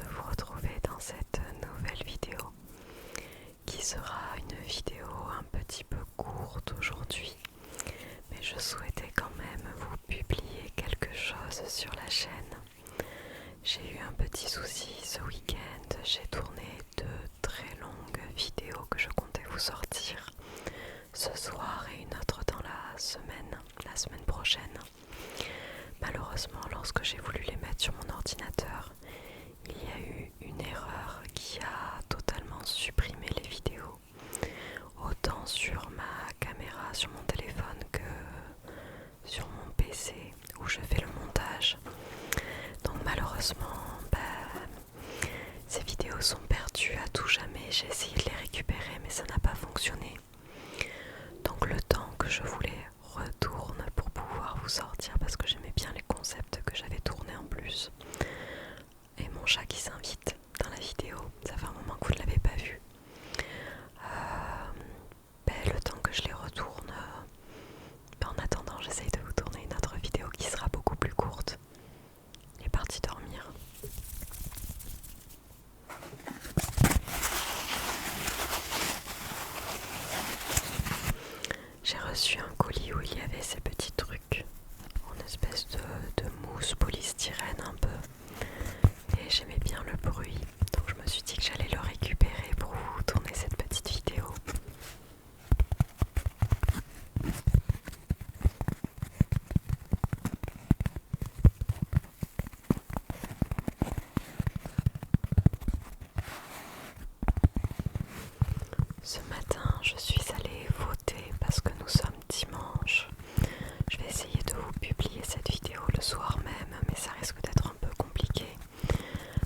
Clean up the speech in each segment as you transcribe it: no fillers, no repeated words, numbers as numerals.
vous retrouver dans cette nouvelle vidéo qui sera une vidéo un petit peu courte aujourd'hui, mais je souhaitais quand même vous publier quelque chose sur la chaîne. J'ai eu un petit souci ce week-end, j'ai tourné deux très longues vidéos que je comptais vous sortir ce soir et une autre dans la semaine prochaine. Malheureusement, lorsque j'ai voulu les mettre sur mon ordinateur, il y a eu une erreur qui a totalement supprimé les vidéos, autant sur ma caméra, sur mon téléphone que sur mon PC où je fais le montage. Donc malheureusement, ces vidéos sont perdues à tout jamais. J'ai essayé de les récupérer mais ça n'a pas fonctionné. Donc le temps que je vous les retourne pour pouvoir vous sortir, parce que j'aimais bien les concepts que j'avais tournés en plus. Et mon chat qui s'invite dans la vidéo, ça fait un moment que vous ne l'avez pas vu. Le temps que je les retourne, en attendant j'essaye de vous tourner une autre vidéo qui sera beaucoup plus courte. Il est parti dormir. J'ai reçu un colis où il y avait ces petits trucs en espèce de mousse polystyrène un peu, et j'aimais bien le bruit, donc je me suis dit que j'allais le récupérer pour vous tourner cette petite vidéo. Ce matin, je suis allée voter parce que nous sommes dimanche. Je vais essayer de vous publier cette vidéo le soir même, mais ça risque d'être un peu compliqué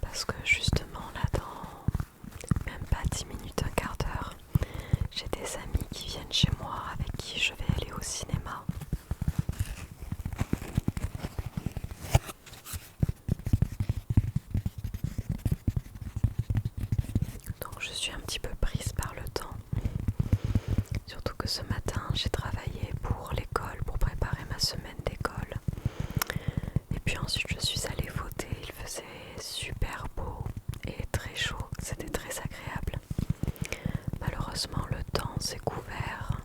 parce que justement là, dans même pas 10 minutes, un quart d'heure, j'ai des amis qui viennent chez moi avec qui je vais aller au cinéma. Donc je suis un petit peu prise par le temps. Surtout que ce matin, j'ai travaillé pour l'école, pour préparer ma semaine d'école. Et puis ensuite, je suis allée voter. Il faisait super beau et très chaud. C'était très agréable. Malheureusement, le temps s'est couvert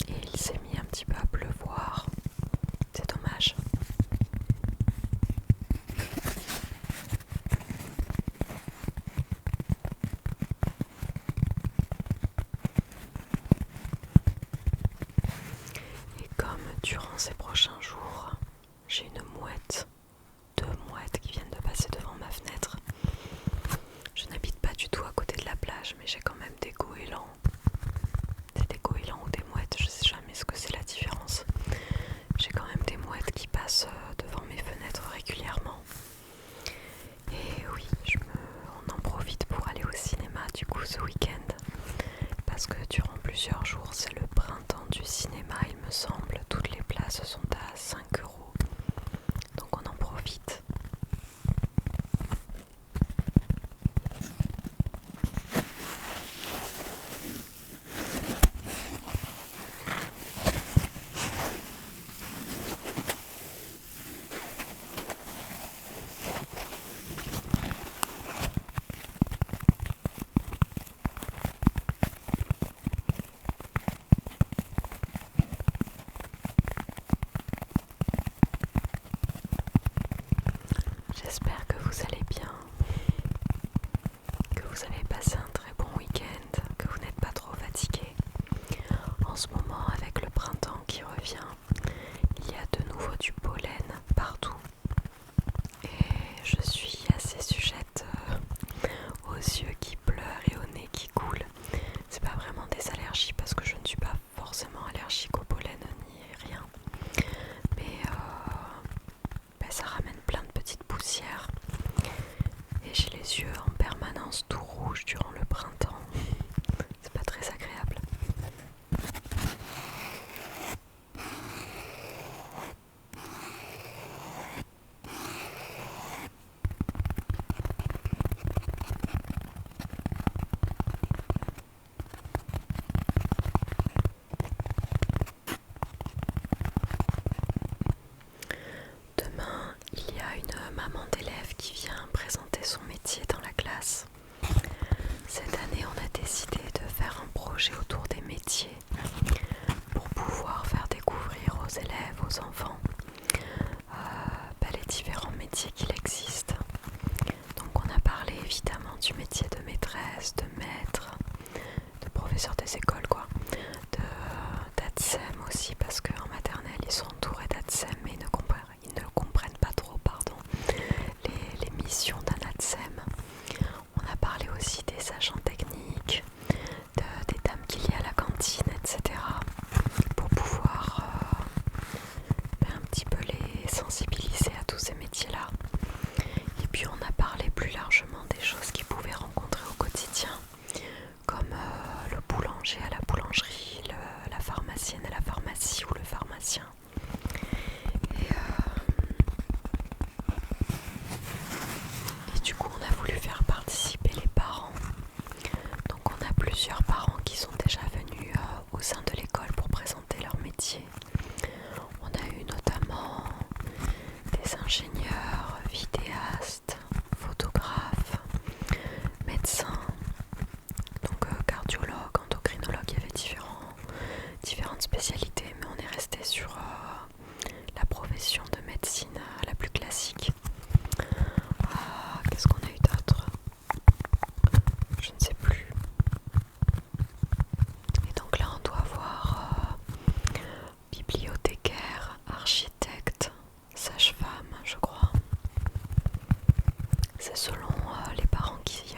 et il s'est mis un petit peu à pleuvoir. C'est dommage. Et comme durant ces prochains jours, j'ai une mouette, deux mouettes qui viennent de passer devant ma fenêtre. Je n'habite pas du tout à côté de la plage, mais j'ai quand même des goélands. C'est des goélands ou des mouettes, je sais jamais ce que c'est la différence. J'ai quand même des mouettes qui passent devant mes fenêtres régulièrement. Et oui, on en profite pour aller au cinéma du coup ce week-end. Parce que durant plusieurs jours, c'est le printemps du cinéma, il me semble. Toutes les places sont à 5 €. Donc on en profite. J'espère que vous allez bien, que vous avez passé un très bon week-end, que vous n'êtes pas trop fatigué. En ce moment, avec le printemps qui revient, il y a de nouveau du pollen partout. Et je suis assez sujette aux yeux qui pleurent et au nez qui coule. C'est pas vraiment des allergies parce que je ne suis pas forcément allergique au pollen ni rien. Mais ça ramène plein de petites poussières. Et j'ai les yeux en permanence tout rouges durant le printemps. C'est pas très agréable. Demain, il y a une maman d'élève qui vient présenter son métier du métier de maîtresse, de maître, de professeur des écoles quoi, d'ATSEM aussi, parce qu'en maternelle ils sont entourés d'ATSEM mais ils ne comprennent pas trop les missions d'un ATSEM. On a parlé aussi des agents techniques, des dames qu'il y a à la cantine, etc. pour pouvoir un petit peu les sensibiliser à tous ces métiers-là. Et puis on a parlé plus largement des choses qu'ils pouvaient rencontrer au quotidien, comme le boulanger à la boulangerie, la pharmacienne à la pharmacie ou le pharmacien. Et du coup on a voulu faire participer les parents. Donc on a plusieurs parents qui sont déjà venus au sein de l'école pour présenter leur métier. On a eu notamment des ingénieurs, vidéastes, photographes, médecins, donc cardiologues, endocrinologues, il y avait différentes spécialités, mais on est resté sur la profession de médecine la plus classique. Qu'est-ce qu'on a eu d'autre? Je ne sais plus. Et donc là on doit voir bibliothécaire, architecte, sage-femme, je crois. C'est selon les parents qui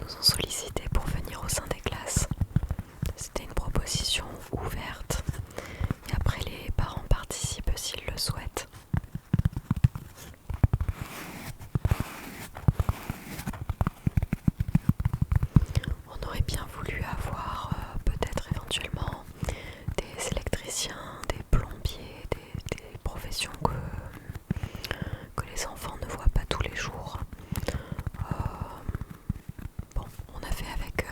nous ont sollicité pour venir au sein des classes. C'était une proposition ouverte et après les parents participent s'ils le souhaitent. On aurait bien voulu avoir peut-être éventuellement des électriciens, des plombiers, des professions que les enfants ne voient pas tous les jours. Bon, on a fait avec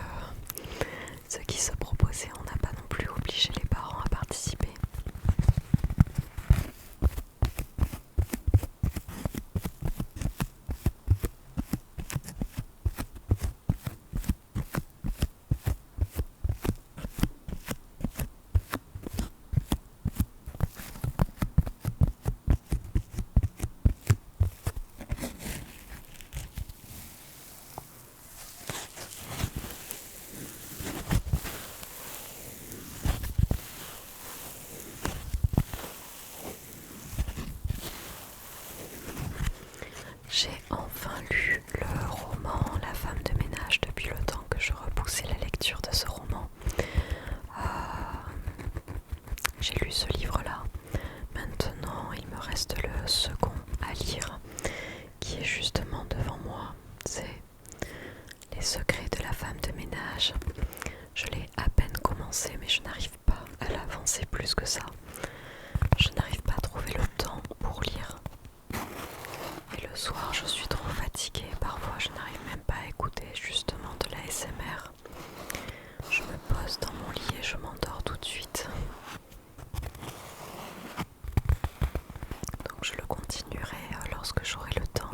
ce qui se proposait, on n'a pas non plus obligé les parents à participer. J'ai enfin lu le roman La femme de ménage depuis le temps que je repoussais la lecture de ce roman. J'ai lu ce livre-là. Maintenant, il me reste le second à lire, qui est justement devant moi. C'est Les secrets de la femme de ménage. Je l'ai à peine commencé, mais je n'arrive pas à l'avancer plus que ça. Je n'arrive pas à trouver le temps pour lire. Et le soir, je suis trop fatiguée. Parfois, je n'arrive même pas à écouter justement de la l'ASMR. Je me pose dans mon lit et je m'endors tout de suite. Donc je le continuerai lorsque j'aurai le temps.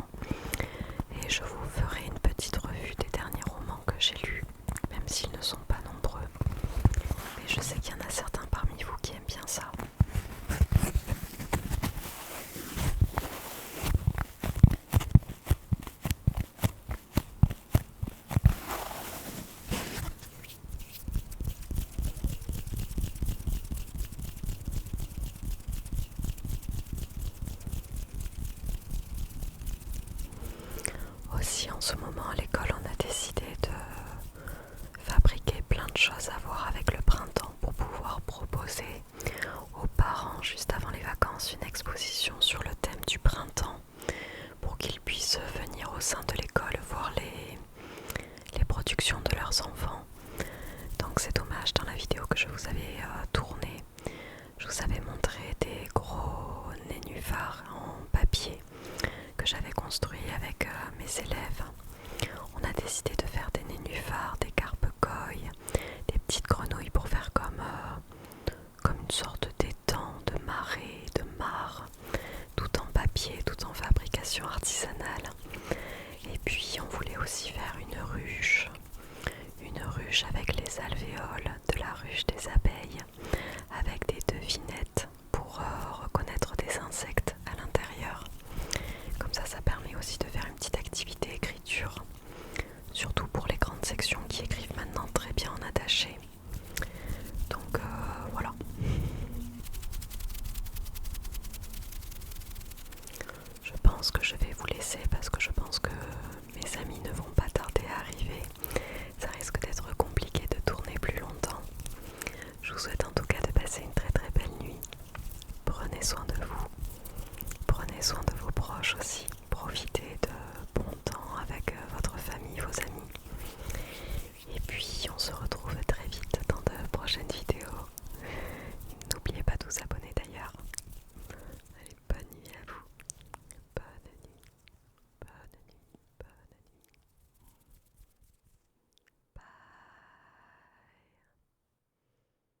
Et je vous ferai une petite revue des derniers romans que j'ai lus, même s'ils ne sont pas nombreux. Mais je sais qu'il y en a certains parmi vous qui aiment bien ça. Aussi en ce moment à l'école on a décidé de fabriquer plein de choses à voir avec le printemps pour pouvoir proposer aux parents juste avant les vacances une exposition sur le thème du printemps pour qu'ils puissent venir au sein de l'école voir les productions de leurs enfants. Donc c'est dommage, dans la vidéo que je vous avais tournée, je vous avais montré des gros nénuphars en papier que j'avais construit avec mes élèves. On a décidé de faire des nénuphars, des carpe-coilles, des petites grenouilles pour faire comme une sorte d'étang, de marais, de mare, tout en papier, tout en fabrication artisanale. Et puis on voulait aussi faire une ruche avec les alvéoles de la ruche des abeilles, avec des devinettes pour reconnaître des insectes à l'intérieur. Comme ça permet aussi de faire une petite activité écriture. prenez soin de vous, prenez soin de vos proches aussi, profitez de bons temps avec votre famille, vos amis.